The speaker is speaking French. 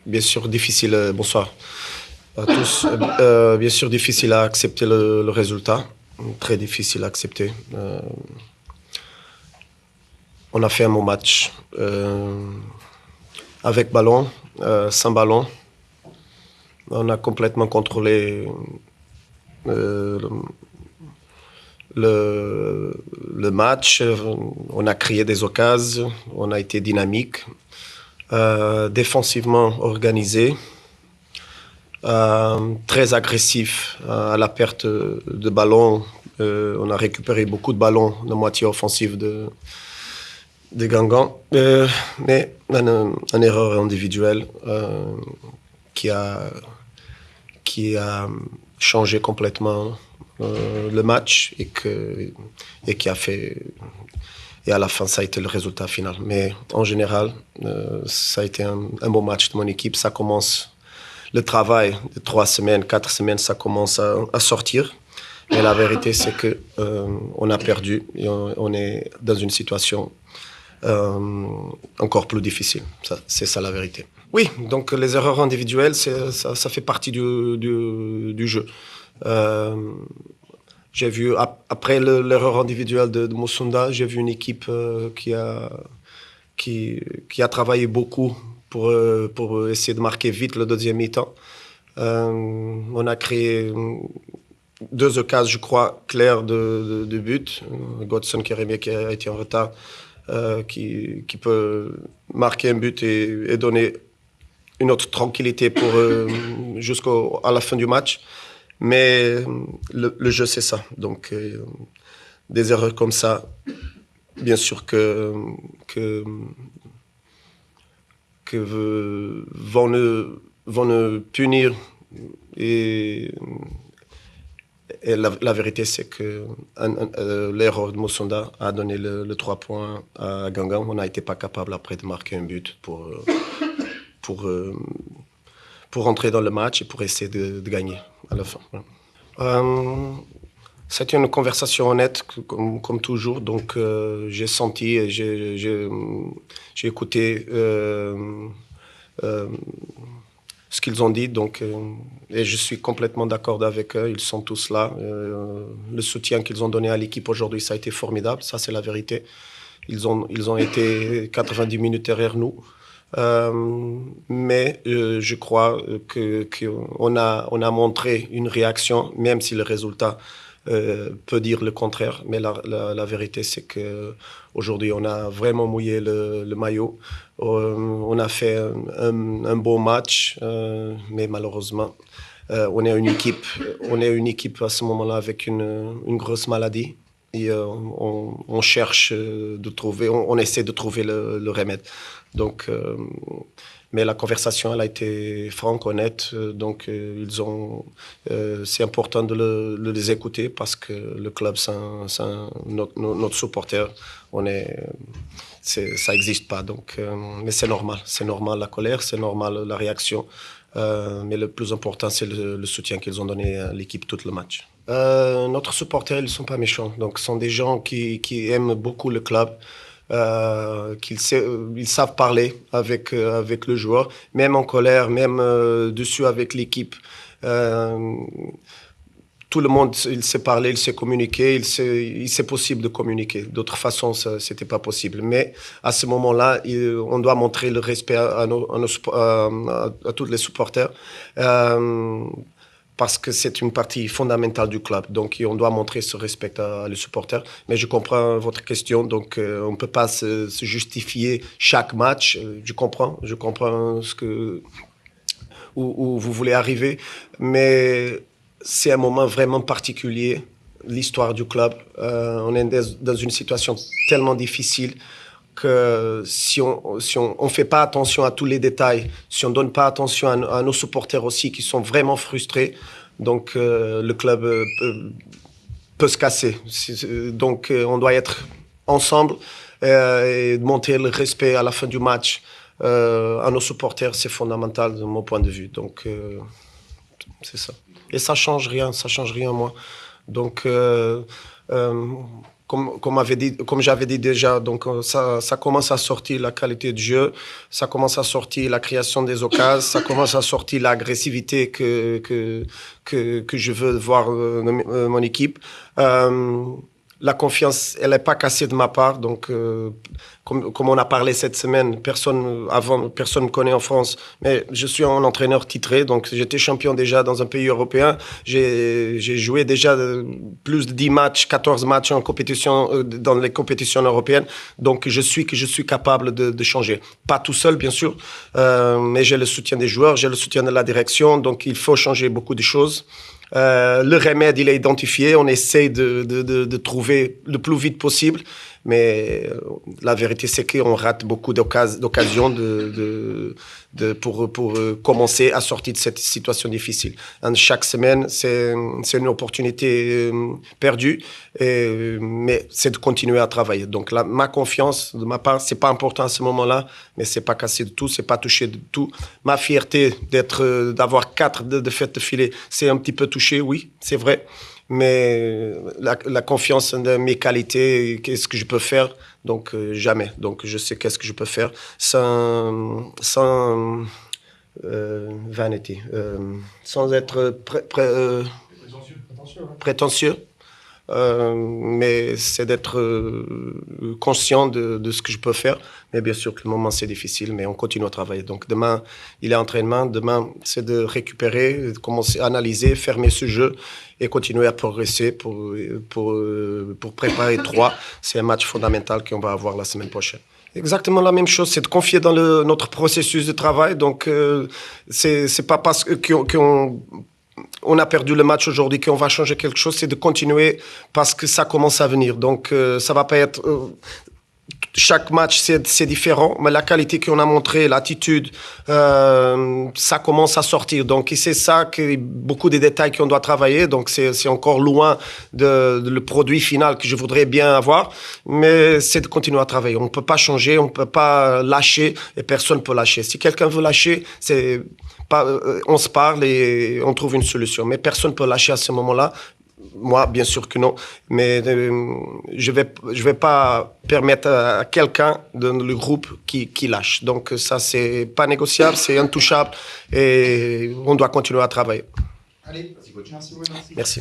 bien sûr difficile, bonsoir à tous. Bien sûr difficile à accepter le résultat, très difficile à accepter. On a fait un bon match, avec ballon, sans ballon. On a complètement contrôlé euh, le match. On a créé des occasions, on a été dynamique, défensivement organisé. Très agressif à la perte de ballon. On a récupéré beaucoup de ballons de moitié offensive de Guingamp. Mais une erreur individuelle qui a, qui a changé complètement le match et qui a fait. Et à la fin, ça a été le résultat final. Mais en général, ça a été un bon match de mon équipe. Ça commence. Le travail de 3 semaines, 4 semaines, ça commence à sortir. Mais la vérité, c'est que on a perdu et on est dans une situation encore plus difficile. C'est ça la vérité. Oui, donc les erreurs individuelles, ça fait partie du jeu. J'ai vu, après l'erreur individuelle de Moussunda, j'ai vu une équipe qui a travaillé beaucoup pour essayer de marquer vite le deuxième mi-temps. On a créé 2 occasions, je crois, claires de but. Godson Kérémé qui a été en retard, qui peut marquer un but et donner une autre tranquillité jusqu'à la fin du match. Mais le jeu, c'est ça. Donc, des erreurs comme ça, bien sûr que vont nous punir. Et la vérité, c'est que l'erreur de Moussonda a donné le 3 points à Guingamp. On n'a été pas capable après de marquer un but pour rentrer dans le match et pour essayer de gagner à la fin. C'était une conversation honnête, comme toujours. Donc, j'ai senti et j'ai écouté ce qu'ils ont dit. Donc, et je suis complètement d'accord avec eux. Ils sont tous là. Le soutien qu'ils ont donné à l'équipe aujourd'hui, ça a été formidable. Ça, c'est la vérité. Ils ont été 90 minutes derrière nous. Mais je crois qu'on a montré une réaction, même si le résultat peut dire le contraire. Mais la vérité, c'est qu'aujourd'hui, on a vraiment mouillé le maillot. On a fait un beau match, mais malheureusement, on est une équipe à ce moment-là avec une grosse maladie. Et on cherche de trouver, on essaie de trouver le remède. Donc, mais la conversation, elle a été franche, honnête. Donc, c'est important de les écouter parce que le club, notre supporter. Ça n'existe pas. Donc, mais c'est normal la colère, c'est normal la réaction. Mais le plus important, c'est le soutien qu'ils ont donné à l'équipe tout le match. Notre supporters, ils ne sont pas méchants. Donc, ce sont des gens qui aiment beaucoup le club. Ils savent parler avec le joueur, même en colère, même dessus avec l'équipe. Tout le monde, il sait parler, il sait communiquer, il sait possible de communiquer. D'autre façon, c'était pas possible. Mais à ce moment-là, on doit montrer le respect à tous les supporters. Parce que c'est une partie fondamentale du club. Donc, on doit montrer ce respect à les supporters. Mais je comprends votre question. Donc, on ne peut pas se justifier chaque match. Je comprends où vous voulez arriver. Mais c'est un moment vraiment particulier, l'histoire du club. On est dans une situation tellement difficile que si on fait pas attention à tous les détails, si on donne pas attention à nos supporters aussi qui sont vraiment frustrés, donc le club peut se casser. Donc on doit être ensemble et montrer le respect à la fin du match à nos supporters, c'est fondamental de mon point de vue. Donc c'est ça. Et ça change rien moi. Donc comme j'avais dit déjà, donc ça commence à sortir la qualité de jeu, ça commence à sortir la création des occasions, ça commence à sortir l'agressivité que je veux voir mon équipe. La confiance, elle n'est pas cassée de ma part. Donc, comme on a parlé cette semaine, personne me connaît en France, mais je suis un entraîneur titré. Donc, j'étais champion déjà dans un pays européen. J'ai joué déjà plus de 10 matchs, 14 matchs en compétition, dans les compétitions européennes. Donc, je suis capable de changer. Pas tout seul, bien sûr, mais j'ai le soutien des joueurs, j'ai le soutien de la direction. Donc, il faut changer beaucoup de choses. Le remède, il est identifié. On essaie de trouver le plus vite possible. Mais la vérité, c'est qu'on rate beaucoup d'occasions pour commencer à sortir de cette situation difficile. Chaque semaine, c'est une opportunité perdue, mais c'est de continuer à travailler. Donc, ma confiance, de ma part, c'est pas important à ce moment-là, mais c'est pas cassé de tout, c'est pas touché de tout. Ma fierté d'avoir 4 défaites de filet, c'est un petit peu touché, oui, c'est vrai. Mais la confiance de mes qualités, qu'est-ce que je peux faire, donc jamais. Donc je sais qu'est-ce que je peux faire sans vanity, sans être prétentieux. Mais c'est d'être conscient de ce que je peux faire. Mais bien sûr que le moment, c'est difficile, mais on continue à travailler. Donc demain, il est entraînement. Demain, c'est de récupérer, de commencer à analyser, fermer ce jeu et continuer à progresser pour préparer 3. C'est un match fondamental qu'on va avoir la semaine prochaine. Exactement la même chose, c'est de confier dans notre processus de travail. Donc, c'est pas parce qu'on a perdu le match aujourd'hui qu'on va changer quelque chose, c'est de continuer parce que ça commence à venir. Donc, ça va pas être... chaque match, c'est différent, mais la qualité qu'on a montrée, l'attitude, ça commence à sortir. Donc, c'est ça, beaucoup de détails qu'on doit travailler. Donc, c'est encore loin le produit final que je voudrais bien avoir, mais c'est de continuer à travailler. On ne peut pas changer, on ne peut pas lâcher, et personne ne peut lâcher. Si quelqu'un veut lâcher, on se parle et on trouve une solution. Mais personne ne peut lâcher à ce moment-là. Moi, bien sûr que non, mais je vais pas permettre à quelqu'un dans le groupe qui lâche. Donc ça, c'est pas négociable, c'est intouchable et on doit continuer à travailler. Allez, merci coach. Merci. Merci.